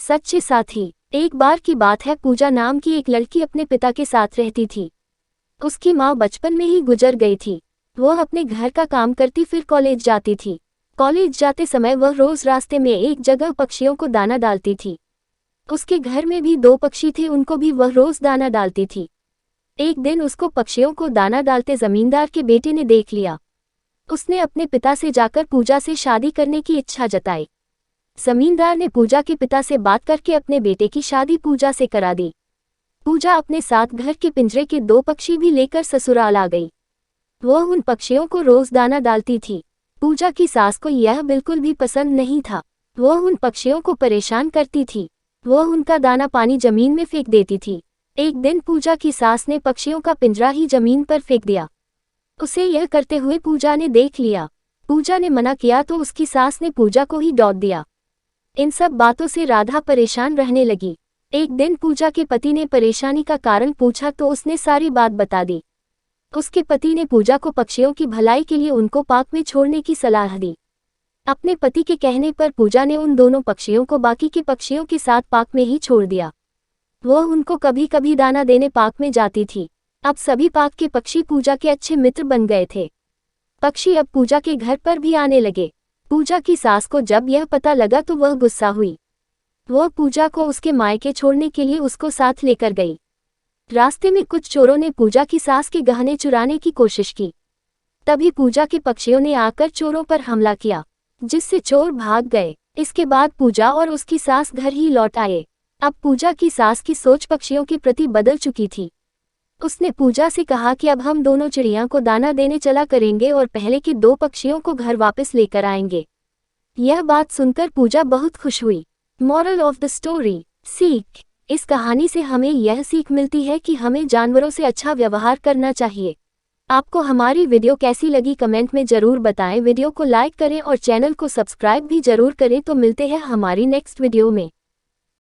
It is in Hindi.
सच्चे साथी। एक बार की बात है, पूजा नाम की एक लड़की अपने पिता के साथ रहती थी। उसकी माँ बचपन में ही गुजर गई थी। वह अपने घर का काम करती फिर कॉलेज जाती थी। कॉलेज जाते समय वह रोज रास्ते में एक जगह पक्षियों को दाना डालती थी। उसके घर में भी 2 पक्षी थे, उनको भी वह रोज दाना डालती थी। एक दिन उसको पक्षियों को दाना डालते जमींदार के बेटे ने देख लिया। उसने अपने पिता से जाकर पूजा से शादी करने की इच्छा जताई। जमींदार ने पूजा के पिता से बात करके अपने बेटे की शादी पूजा से करा दी। पूजा अपने साथ घर के पिंजरे के 2 पक्षी भी लेकर ससुराल आ गई। वह उन पक्षियों को रोज दाना डालती थी। पूजा की सास को यह बिल्कुल भी पसंद नहीं था। वह उन पक्षियों को परेशान करती थी। वह उनका दाना पानी जमीन में फेंक देती थी। एक दिन पूजा की सास ने पक्षियों का पिंजरा ही जमीन पर फेंक दिया। उसे यह करते हुए पूजा ने देख लिया। पूजा ने मना किया तो उसकी सास ने पूजा को ही डांट दिया। इन सब बातों से राधा परेशान रहने लगी। एक दिन पूजा के पति ने परेशानी का कारण पूछा तो उसने सारी बात बता दी। उसके पति ने पूजा को पक्षियों की भलाई के लिए उनको पार्क में छोड़ने की सलाह दी। अपने पति के कहने पर पूजा ने उन दोनों पक्षियों को बाकी के पक्षियों के साथ पार्क में ही छोड़ दिया। वह उनको कभी कभी दाना देने पार्क में जाती थी। अब सभी पार्क के पक्षी पूजा के अच्छे मित्र बन गए थे। पक्षी अब पूजा के घर पर भी आने लगे। पूजा की सास को जब यह पता लगा तो वह गुस्सा हुई। वह पूजा को उसके मायके छोड़ने के लिए उसको साथ लेकर गई। रास्ते में कुछ चोरों ने पूजा की सास के गहने चुराने की कोशिश की। तभी पूजा के पक्षियों ने आकर चोरों पर हमला किया, जिससे चोर भाग गए। इसके बाद पूजा और उसकी सास घर ही लौट आए। अब पूजा की सास की सोच पक्षियों के प्रति बदल चुकी थी। उसने पूजा से कहा कि अब हम दोनों चिड़िया को दाना देने चला करेंगे और पहले के 2 पक्षियों को घर वापस लेकर आएंगे। यह बात सुनकर पूजा बहुत खुश हुई। मॉरल ऑफ द स्टोरी, सीख। इस कहानी से हमें यह सीख मिलती है कि हमें जानवरों से अच्छा व्यवहार करना चाहिए। आपको हमारी वीडियो कैसी लगी कमेंट में ज़रूर बताएं। वीडियो को लाइक करें और चैनल को सब्सक्राइब भी ज़रूर करें। तो मिलते हैं हमारी नेक्स्ट वीडियो में।